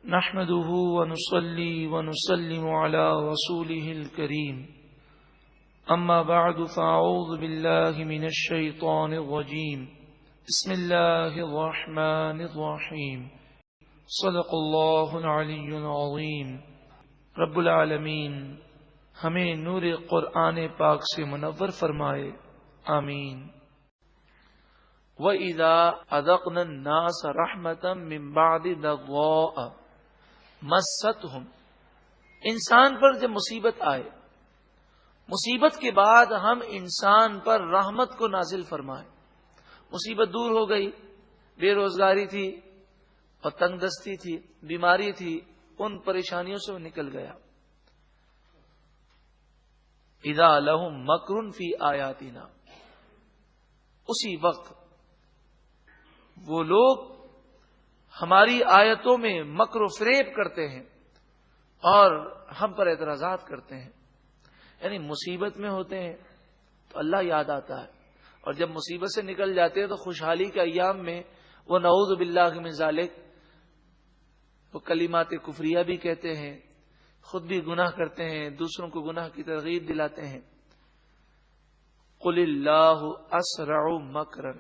نحمده ونصلي ونسلم على رسوله الكريم أما بعد فأعوذ بالله من الشيطان الرجيم بسم الله الرحمن الرحيم صدق الله العلي العظيم رب العالمین ہمیں نور قرآن پاک سے منور فرمائے، آمین۔ وَإِذَا أَذَقْنَا النَّاسَ رَحْمَةً مِّن بَعْدِ ضَرَّاءٍ مَسَّتْهُمْ، انسان پر جب مصیبت آئے، مصیبت کے بعد ہم انسان پر رحمت کو نازل فرمائے۔ مصیبت دور ہو گئی، بے روزگاری تھی اور تنگ دستی تھی، بیماری تھی، ان پریشانیوں سے وہ نکل گیا۔ اذا لہم مکر فی آیاتنا، اسی وقت وہ لوگ ہماری آیتوں میں مکر و فریب کرتے ہیں اور ہم پر اعتراضات کرتے ہیں۔ یعنی مصیبت میں ہوتے ہیں تو اللہ یاد آتا ہے، اور جب مصیبت سے نکل جاتے ہیں تو خوشحالی کے ایام میں وہ نعوذ باللہ من ذالک، وہ کلمات کفریہ بھی کہتے ہیں، خود بھی گناہ کرتے ہیں، دوسروں کو گناہ کی ترغیب دلاتے ہیں۔ قل اللہ اسرع مکرا،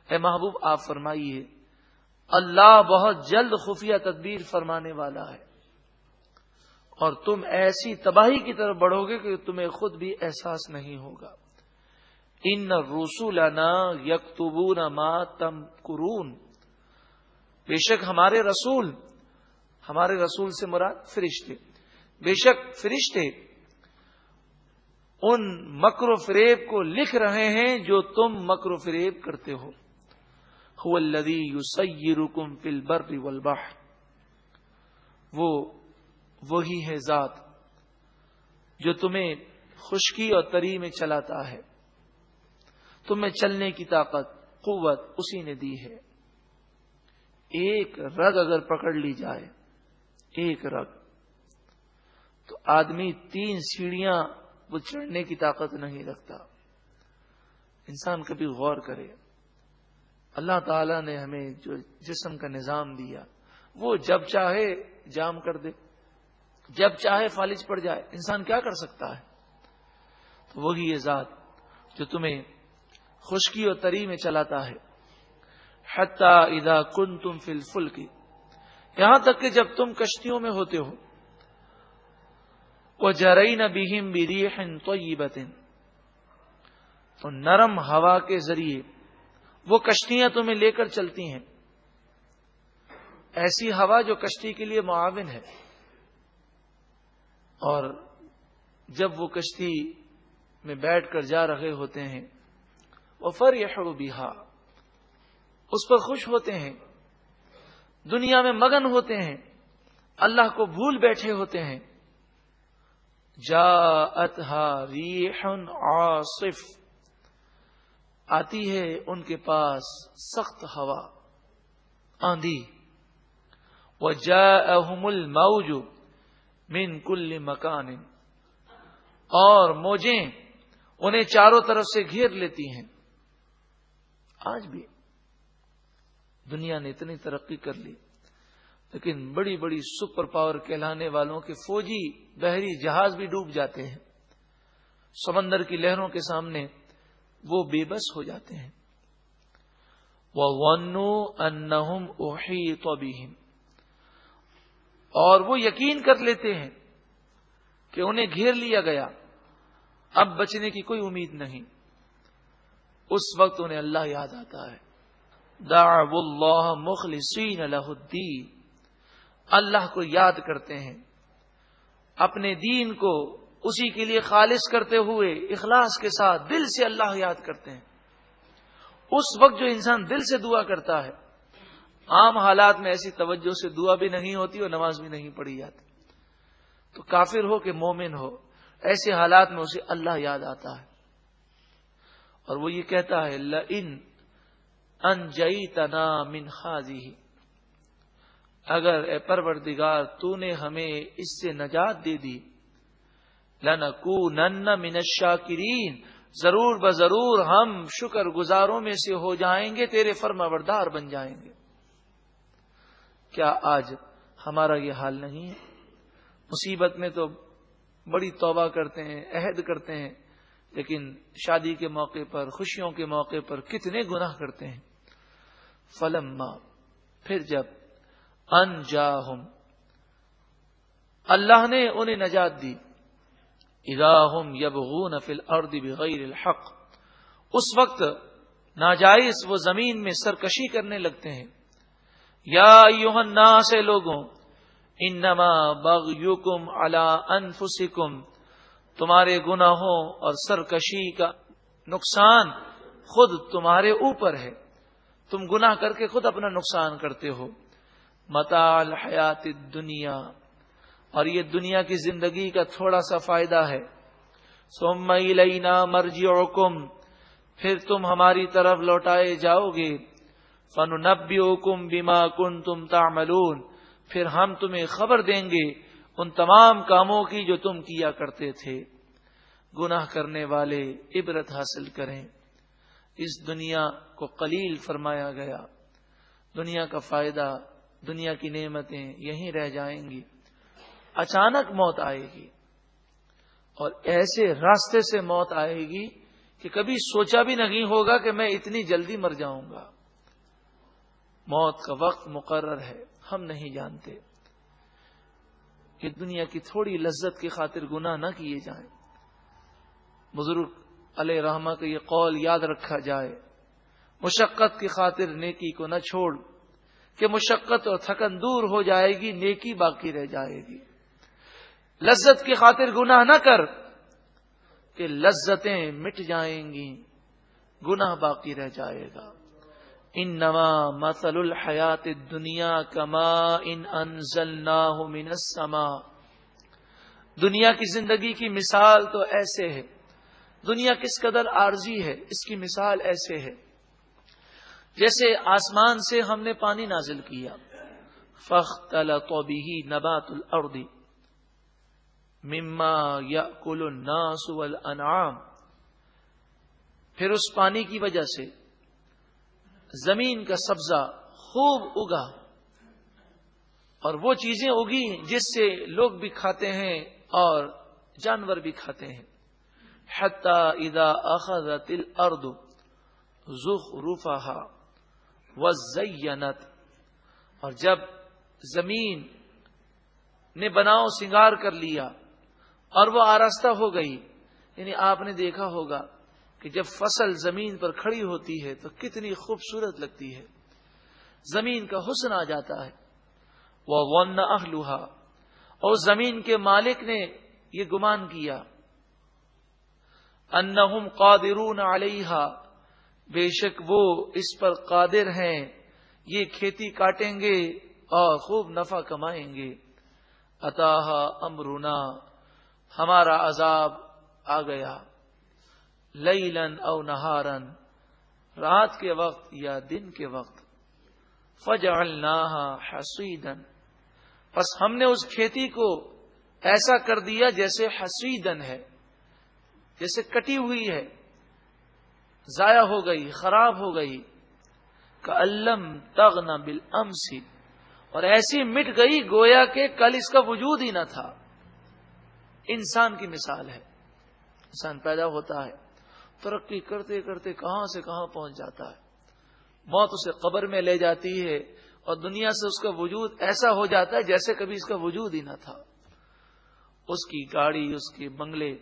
اے محبوب آپ فرمائیے اللہ بہت جلد خفیہ تدبیر فرمانے والا ہے، اور تم ایسی تباہی کی طرف بڑھو گے کہ تمہیں خود بھی احساس نہیں ہوگا۔ ان رسولنا یکتبون ما تمکرون، بے شک ہمارے رسول سے مراد فرشتے، بے شک فرشتے ان مکر و فریب کو لکھ رہے ہیں جو تم مکر و فریب کرتے ہو۔ هو الذی یسیرکم فی البر والبحر، وہی ہے ذات جو تمہیں خشکی اور تری میں چلاتا ہے، تمہیں چلنے کی طاقت قوت اسی نے دی ہے۔ ایک رگ اگر پکڑ لی جائے، ایک رگ، تو آدمی 3 سیڑھیاں وہ چڑھنے کی طاقت نہیں رکھتا۔ انسان کبھی غور کرے، اللہ تعالیٰ نے ہمیں جو جسم کا نظام دیا وہ جب چاہے جام کر دے، جب چاہے فالج پڑ جائے، انسان کیا کر سکتا ہے؟ تو وہی یہ ذات جو تمہیں خشکی اور تری میں چلاتا ہے۔ حتی اذا کنتم فی الفلک، یہاں تک کہ جب تم کشتیوں میں ہوتے ہو، وجرین بہم بریح طیبۃ، تو نرم ہوا کے ذریعے وہ کشتیاں تمہیں لے کر چلتی ہیں، ایسی ہوا جو کشتی کے لیے معاون ہے، اور جب وہ کشتی میں بیٹھ کر جا رہے ہوتے ہیں، وفرحوا بہا، اس پر خوش ہوتے ہیں، دنیا میں مگن ہوتے ہیں، اللہ کو بھول بیٹھے ہوتے ہیں۔ جاءتھا ریح عاصف، آتی ہے ان کے پاس سخت ہوا، آندھی۔ وجاءہم الموج من کل مکان، اور موجیں انہیں چاروں طرف سے گھیر لیتی ہیں۔ آج بھی دنیا نے اتنی ترقی کر لی، لیکن بڑی بڑی سپر پاور کہلانے والوں کے فوجی بحری جہاز بھی ڈوب جاتے ہیں، سمندر کی لہروں کے سامنے وہ بے بس ہو جاتے ہیں۔ وَظَنُّوا أَنَّهُمْ أُحِيطَ بِهِمْ، اور وہ یقین کر لیتے ہیں کہ انہیں گھیر لیا گیا، اب بچنے کی کوئی امید نہیں۔ اس وقت انہیں اللہ یاد آتا ہے۔ دعوا اللہ مخلصین لہ الدین، اللہ کو یاد کرتے ہیں، اپنے دین کو اسی کے لیے خالص کرتے ہوئے اخلاص کے ساتھ دل سے اللہ یاد کرتے ہیں۔ اس وقت جو انسان دل سے دعا کرتا ہے، عام حالات میں ایسی توجہ سے دعا بھی نہیں ہوتی اور نماز بھی نہیں پڑھی جاتی، تو کافر ہو کہ مومن ہو، ایسے حالات میں اسے اللہ یاد آتا ہے، اور وہ یہ کہتا ہے لئن انجیتنا من ہذہ، اگر اے پروردگار تو نے ہمیں اس سے نجات دے دی، لنکونن من الشاکرین، ضرور بضرور ہم شکر گزاروں میں سے ہو جائیں گے، تیرے فرمانبردار بن جائیں گے۔ کیا آج ہمارا یہ حال نہیں ہے. مصیبت میں تو بڑی توبہ کرتے ہیں، عہد کرتے ہیں، لیکن شادی کے موقع پر، خوشیوں کے موقع پر کتنے گناہ کرتے ہیں. فلما، پھر جب انجاہم، اللہ نے انہیں نجات دی، اذا ہم یبغون فی الارض بغیر الحق، اس وقت ناجائز وہ زمین میں سرکشی کرنے لگتے ہیں. یا ایھا الناس، لوگوں، انما بغیکم علی انفسکم، تمہارے گناہوں اور سرکشی کا نقصان خود تمہارے اوپر ہے، تم گناہ کر کے خود اپنا نقصان کرتے ہو. متاع الحیات الدنیا، اور یہ دنیا کی زندگی کا تھوڑا سا فائدہ ہے. ثم الینا مرجعکم، پھر تم ہماری طرف لوٹائے جاؤ گے. فننبئکم بما کنتم تعملون، پھر ہم تمہیں خبر دیں گے ان تمام کاموں کی جو تم کیا کرتے تھے. گناہ کرنے والے عبرت حاصل کریں. اس دنیا کو قلیل فرمایا گیا، دنیا کا فائدہ، دنیا کی نعمتیں یہیں رہ جائیں گی. اچانک موت آئے گی، اور ایسے راستے سے موت آئے گی کہ کبھی سوچا بھی نہیں ہوگا کہ میں اتنی جلدی مر جاؤں گا. موت کا وقت مقرر ہے، ہم نہیں جانتے. کہ دنیا کی تھوڑی لذت کی خاطر گناہ نہ کیے جائیں. بزرگ علیہ رحمہ کا یہ قول یاد رکھا جائے، مشقت کی خاطر نیکی کو نہ چھوڑ، کہ مشقت اور تھکن دور ہو جائے گی، نیکی باقی رہ جائے گی. لذت کی خاطر گناہ نہ کر، کہ لذتیں مٹ جائیں گی، گناہ باقی رہ جائے گا. انما مثل الحیات الدنیا کماء انزلناہ من السماء، دنیا کی زندگی کی مثال تو ایسے ہے، دنیا کس قدر عارضی ہے، اس کی مثال ایسے ہے جیسے آسمان سے ہم نے پانی نازل کیا. فاختلط به نبات الارض مما یأکل الناس والانعام، پھر اس پانی کی وجہ سے زمین کا سبزہ خوب اگا، اور وہ چیزیں اگی جس سے لوگ بھی کھاتے ہیں اور جانور بھی کھاتے ہیں. حتی اذا اخذت الارض زخرفها وزینت، اور جب زمین نے بناؤ سنگار کر لیا اور وہ آراستہ ہو گئی. یعنی آپ نے دیکھا ہوگا کہ جب فصل زمین پر کھڑی ہوتی ہے تو کتنی خوبصورت لگتی ہے، زمین کا حسن آ جاتا ہے. وَظَنَّ أَهْلُهَا، اور زمین کے مالک نے یہ گمان کیا، أَنَّهُمْ قَادِرُونَ عَلَيْهَا، بے شک وہ اس پر قادر ہیں، یہ کھیتی کاٹیں گے اور خوب نفع کمائیں گے. أَتَاهَا أَمْرُنَا، ہمارا عذاب آ گیا. لیلاً او نہاراً، رات کے وقت یا دن کے وقت. فجعلناها حصیداً، پس ہم نے اس کھیتی کو ایسا کر دیا جیسے حصیداً ہے، جیسے کٹی ہوئی ہے، ضائع ہو گئی، خراب ہو گئی. کأن لم تغن بالامس، اور ایسی مٹ گئی گویا کہ کل اس کا وجود ہی نہ تھا. انسان کی مثال ہے، انسان پیدا ہوتا ہے، ترقی کرتے کرتے کہاں سے کہاں پہنچ جاتا ہے، موت اسے قبر میں لے جاتی ہے اور دنیا سے اس کا وجود ایسا ہو جاتا ہے جیسے کبھی اس کا وجود ہی نہ تھا. اس کی گاڑی، اس کے بنگلے،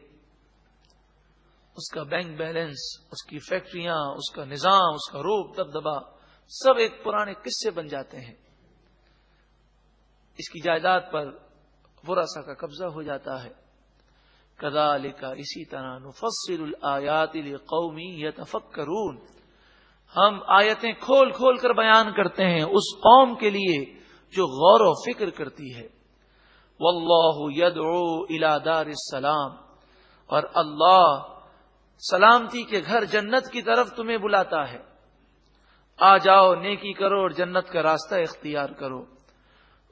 اس کا بینک بیلنس، اس کی فیکٹریاں، اس کا نظام، اس کا روب دبدبا، سب ایک پرانے قصے بن جاتے ہیں. اس کی جائیداد پر ورثہ کا قبضہ ہو جاتا ہے. کذالک، اسی طرح، نفصل الآیات لقوم یتفکرون، ہم آیتیں کھول کھول کر بیان کرتے ہیں اس قوم کے لیے جو غور و فکر کرتی ہے. واللہ یدعو الی دار السلام، اور اللہ سلامتی کے گھر جنت کی طرف تمہیں بلاتا ہے. آ جاؤ، نیکی کرو اور جنت کا راستہ اختیار کرو.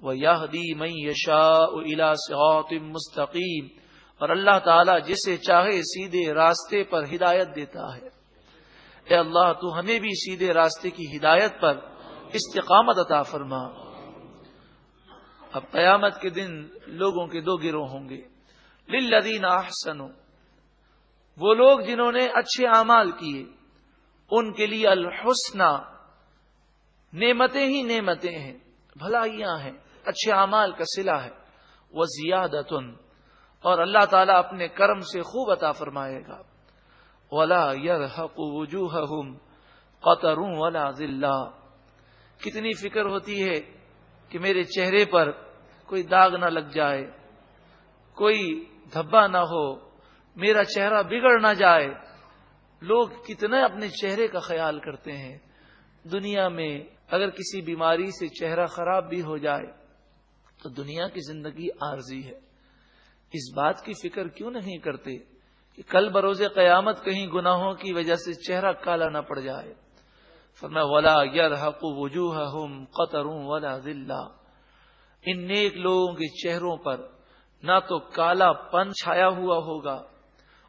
وَيَهْدِي مَن يَشَاءُ إِلَى صِرَاطٍ مُسْتَقِيمٍ، اور اللہ تعالیٰ جسے چاہے سیدھے راستے پر ہدایت دیتا ہے. اے اللہ، تو ہمیں بھی سیدھے راستے کی ہدایت پر استقامت عطا فرما. اب قیامت کے دن لوگوں کے دو گروہ ہوں گے. للذین احسنوا، وہ لوگ جنہوں نے اچھے اعمال کیے، ان کے لیے الحسنى، نعمتیں ہی نعمتیں ہیں، بھلائیاں ہیں، اچھے اعمال کا صلہ ہے. وزیادۃ، اور اللہ تعالیٰ اپنے کرم سے خوب عطا فرمائے گا. ولا يرهق وجوههم قتر ولا ذلہ، کتنی فکر ہوتی ہے کہ میرے چہرے پر کوئی داغ نہ لگ جائے، کوئی دھبا نہ ہو، میرا چہرہ بگڑ نہ جائے. لوگ کتنے اپنے چہرے کا خیال کرتے ہیں. دنیا میں اگر کسی بیماری سے چہرہ خراب بھی ہو جائے تو دنیا کی زندگی عارضی ہے. اس بات کی فکر کیوں نہیں کرتے کہ کل بروز قیامت کہیں گناہوں کی وجہ سے چہرہ کالا نہ پڑ جائے. فرمایا ولا يرهق وجوههم قتر ولا ذلہ، ان نیک لوگوں کے چہروں پر نہ تو کالا پن چھایا ہوا ہوگا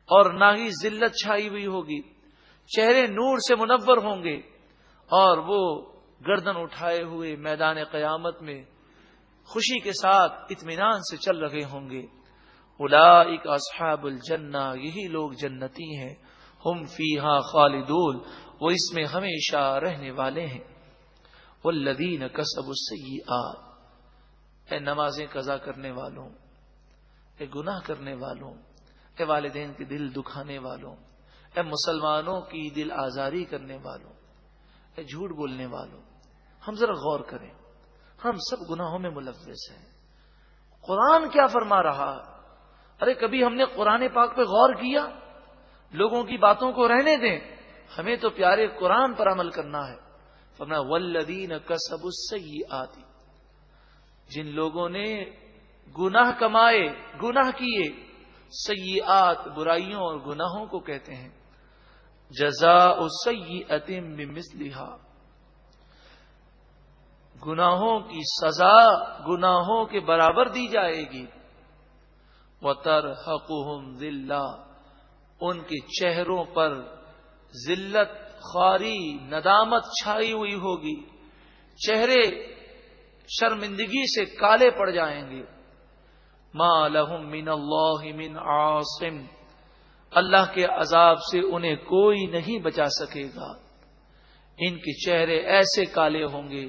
اور نہ ہی ذلت چھائی ہوئی ہوگی. چہرے نور سے منور ہوں گے اور وہ گردن اٹھائے ہوئے میدان قیامت میں خوشی کے ساتھ اطمینان سے چل رہے ہوں گے. اولئک اصحاب الجنہ، یہی لوگ جنتی ہیں. ہم فیہا خالدون، وہ اس میں ہمیشہ رہنے والے ہیں. والذین کسبوا السیئات، اے نمازیں قضا کرنے والوں، اے گناہ کرنے والوں، اے والدین کے دل دکھانے والوں، اے مسلمانوں کی دل آزاری کرنے والوں، اے جھوٹ بولنے والوں، ہم ذرا غور کریں. ہم سب گناہوں میں ملوث ہیں. قرآن کیا فرما رہا؟ ارے کبھی ہم نے قرآن پاک پہ غور کیا؟ لوگوں کی باتوں کو رہنے دیں، ہمیں تو پیارے قرآن پر عمل کرنا ہے. فرمایا والذین کسبوا السیئات، جن لوگوں نے گناہ کمائے، گناہ کیے، سیئات برائیوں اور گناہوں کو کہتے ہیں. جزاء سیئۃ بمثلھا، گناہوں کی سزا گناہوں کے برابر دی جائے گی. وترہقہم ذلہ، ان کے چہروں پر ذلت، خواری، ندامت چھائی ہوئی ہوگی. چہرے شرمندگی سے کالے پڑ جائیں گے. ما لہم من اللہ من عاصم، اللہ کے عذاب سے انہیں کوئی نہیں بچا سکے گا. ان کے چہرے ایسے کالے ہوں گے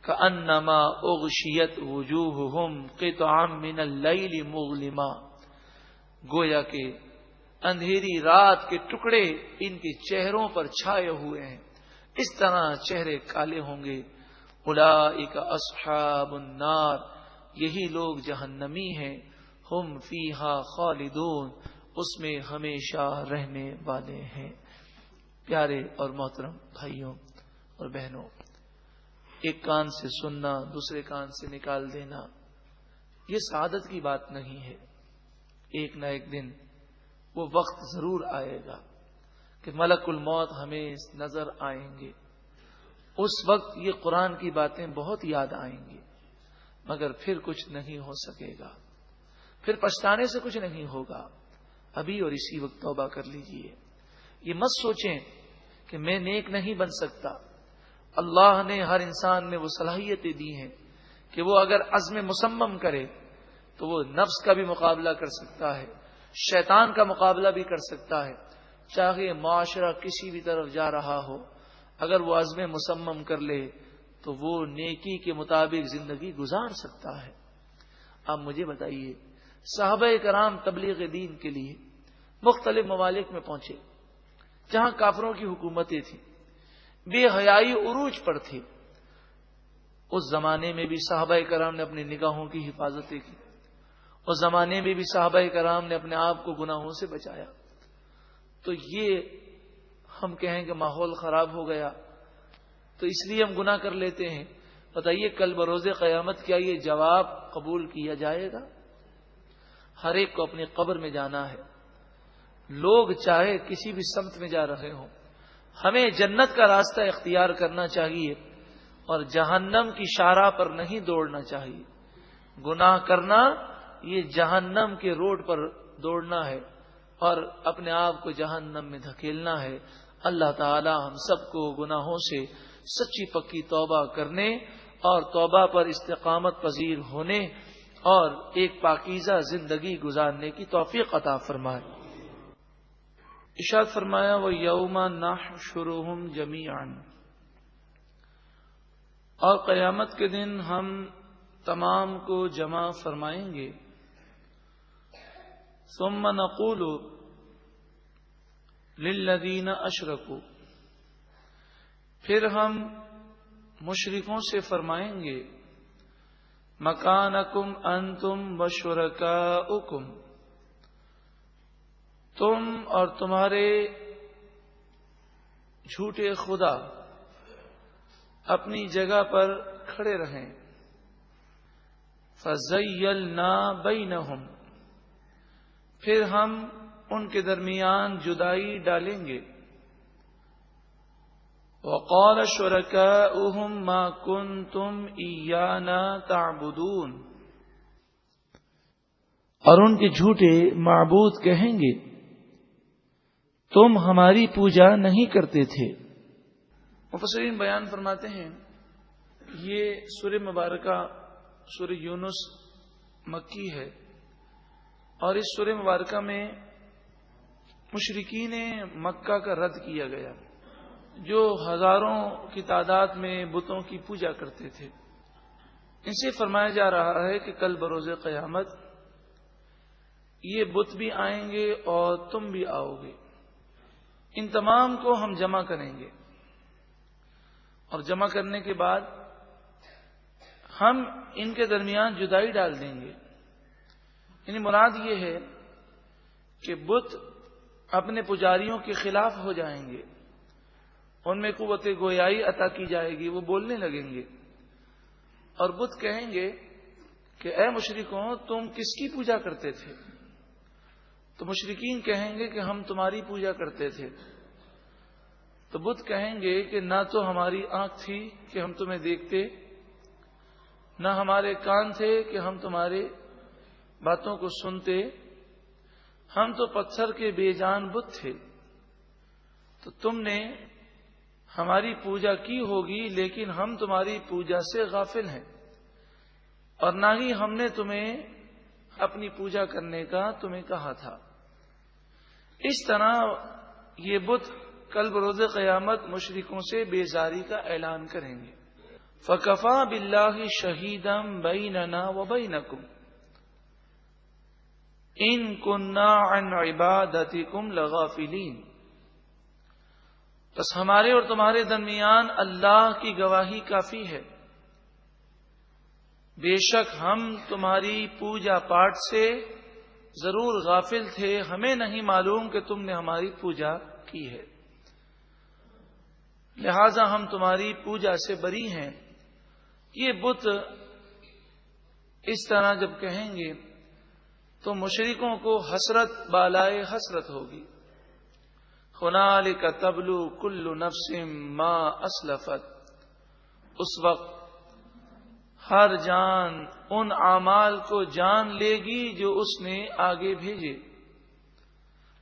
کأنما اغشیت وجوہہم قطعا من اللیل مظلما، گویا کہ اندھیری رات کے ٹکڑے ان کے چہروں پر چھائے ہوئے ہیں. اس طرح چہرے کالے ہوں گے. اولئک اصحاب النار، یہی لوگ جہنمی ہیں. ہم فیہا خالدون، اس میں ہمیشہ رہنے والے ہیں. پیارے اور محترم بھائیوں اور بہنوں، ایک کان سے سننا دوسرے کان سے نکال دینا یہ سعادت کی بات نہیں ہے. ایک نہ ایک دن وہ وقت ضرور آئے گا کہ ملک الموت ہمیں نظر آئیں گے. اس وقت یہ قرآن کی باتیں بہت یاد آئیں گی، مگر پھر کچھ نہیں ہو سکے گا، پھر پچھتانے سے کچھ نہیں ہوگا. ابھی اور اسی وقت توبہ کر لیجئے. یہ مت سوچیں کہ میں نیک نہیں بن سکتا. اللہ نے ہر انسان میں وہ صلاحیتیں دی ہیں کہ وہ اگر عزم مصمم کرے تو وہ نفس کا بھی مقابلہ کر سکتا ہے، شیطان کا مقابلہ بھی کر سکتا ہے. چاہے معاشرہ کسی بھی طرف جا رہا ہو، اگر وہ عزم مصمم کر لے تو وہ نیکی کے مطابق زندگی گزار سکتا ہے. آپ مجھے بتائیے، صحابہ کرام تبلیغ دین کے لیے مختلف ممالک میں پہنچے جہاں کافروں کی حکومتیں تھیں، بے حیائی عروج پر تھی. اس زمانے میں بھی صحابہ کرام نے اپنی نگاہوں کی حفاظتیں کی. اس زمانے میں بھی صحابہ کرام نے اپنے آپ کو گناہوں سے بچایا. تو یہ ہم کہیں کہ ماحول خراب ہو گیا تو اس لیے ہم گناہ کر لیتے ہیں. بتائیے کل بروز قیامت کیا یہ جواب قبول کیا جائے گا؟ ہر ایک کو اپنی قبر میں جانا ہے. لوگ چاہے کسی بھی سمت میں جا رہے ہوں، ہمیں جنت کا راستہ اختیار کرنا چاہیے اور جہنم کی شاہراہ پر نہیں دوڑنا چاہیے. گناہ کرنا یہ جہنم کے روڈ پر دوڑنا ہے اور اپنے آپ کو جہنم میں دھکیلنا ہے. اللہ تعالی ہم سب کو گناہوں سے سچی پکی توبہ کرنے اور توبہ پر استقامت پذیر ہونے اور ایک پاکیزہ زندگی گزارنے کی توفیق عطا فرمائے۔ ارشاد فرمایا وَيَوْمَ نَحْشُرُهُمْ جَمِيعًا، اور قیامت کے دن ہم تمام کو جمع فرمائیں گے۔ ثُمَّ نَقُولُ لِلَّذِينَ أَشْرَكُوا، پھر ہم مشرکوں سے فرمائیں گے مکانکم انتم وشرکاؤکم، تم اور تمہارے جھوٹے خدا اپنی جگہ پر کھڑے رہیں۔ فَزَيَّلْنَا بَيْنَهُمْ، پھر ہم ان کے درمیان جدائی ڈالیں گے۔ وَقَالَ شُرَكَاؤُهُمْ مَا كُنْتُمْ إِيَّانَا تَعْبُدُونَ، اور ان کے جھوٹے معبود کہیں گے تم ہماری پوجا نہیں کرتے تھے۔ مفسرین بیان فرماتے ہیں یہ سورہ مبارکہ سورہ یونس مکی ہے، اور اس سورہ مبارکہ میں مشرکین مکہ کا رد کیا گیا جو ہزاروں کی تعداد میں بتوں کی پوجا کرتے تھے۔ ان سے فرمایا جا رہا ہے کہ کل بروز قیامت یہ بت بھی آئیں گے اور تم بھی آؤ گے، ان تمام کو ہم جمع کریں گے، اور جمع کرنے کے بعد ہم ان کے درمیان جدائی ڈال دیں گے۔ یعنی مراد یہ ہے کہ بت اپنے پجاریوں کے خلاف ہو جائیں گے، ان میں قوت گویائی عطا کی جائے گی، وہ بولنے لگیں گے، اور بت کہیں گے کہ اے مشرکوں تم کس کی پوجا کرتے تھے؟ تو مشرکین کہیں گے کہ ہم تمہاری پوجا کرتے تھے۔ تو بت کہیں گے کہ نہ تو ہماری آنکھ تھی کہ ہم تمہیں دیکھتے، نہ ہمارے کان تھے کہ ہم تمہارے باتوں کو سنتے، ہم تو پتھر کے بے جان بت تھے، تو تم نے ہماری پوجا کی ہوگی لیکن ہم تمہاری پوجا سے غافل ہیں، اور نہ ہی ہم نے تمہیں اپنی پوجا کرنے کا تمہیں کہا تھا۔ اس طرح یہ بت کل بروز قیامت مشرکوں سے بیزاری کا اعلان کریں گے۔ فَكَفَى بِاللَّهِ شَهِيدًا بَيْنَنَا وَبَيْنَكُمْ إِن كُنَّا عَنْ عِبَادَتِكُمْ لَغَافِلِينَ، بس ہمارے اور تمہارے درمیان اللہ کی گواہی کافی ہے، بے شک ہم تمہاری پوجا پاٹ سے ضرور غافل تھے، ہمیں نہیں معلوم کہ تم نے ہماری پوجا کی ہے، لہذا ہم تمہاری پوجا سے بری ہیں۔ یہ بت اس طرح جب کہیں گے تو مشرکوں کو حسرت بالائے حسرت ہوگی۔ هُنَالِكَ تَبْلُو كُلُّ نَفْسٍ مَا أَسْلَفَتْ، اس وقت ہر جان ان اعمال کو جان لے گی جو اس نے آگے بھیجے۔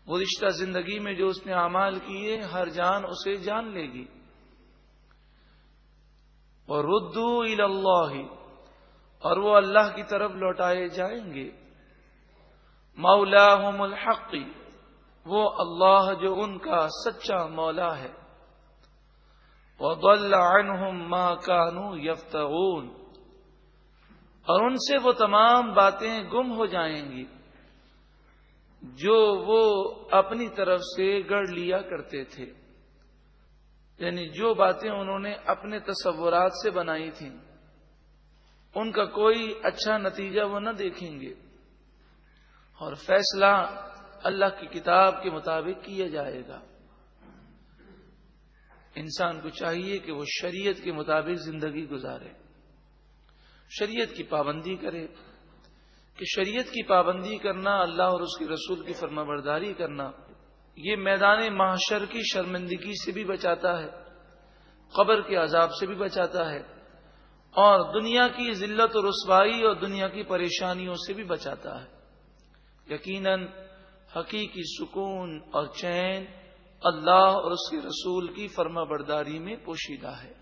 گزشتہ زندگی میں جو اس نے اعمال کیے ہر جان اسے جان لے گی۔ وَرُدُّوا إِلَى اللَّهِ، اور وہ اللہ کی طرف لوٹائے جائیں گے۔ مولاہم الحق، وہ اللہ جو ان کا سچا مولا ہے۔ وَضَلَّ عَنْهُمْ مَا كَانُوا يَفْتَرُونَ، اور ان سے وہ تمام باتیں گم ہو جائیں گی جو وہ اپنی طرف سے گڑھ لیا کرتے تھے، یعنی جو باتیں انہوں نے اپنے تصورات سے بنائی تھیں ان کا کوئی اچھا نتیجہ وہ نہ دیکھیں گے، اور فیصلہ اللہ کی کتاب کے مطابق کیا جائے گا۔ انسان کو چاہیے کہ وہ شریعت کے مطابق زندگی گزارے، شریعت کی پابندی کرے، کہ شریعت کی پابندی کرنا، اللہ اور اس کے رسول کی فرما برداری کرنا، یہ میدان محشر کی شرمندگی سے بھی بچاتا ہے، قبر کے عذاب سے بھی بچاتا ہے، اور دنیا کی ذلت و رسوائی اور دنیا کی پریشانیوں سے بھی بچاتا ہے۔ یقیناً حقیقی سکون اور چین اللہ اور اس کے رسول کی فرما برداری میں پوشیدہ ہے۔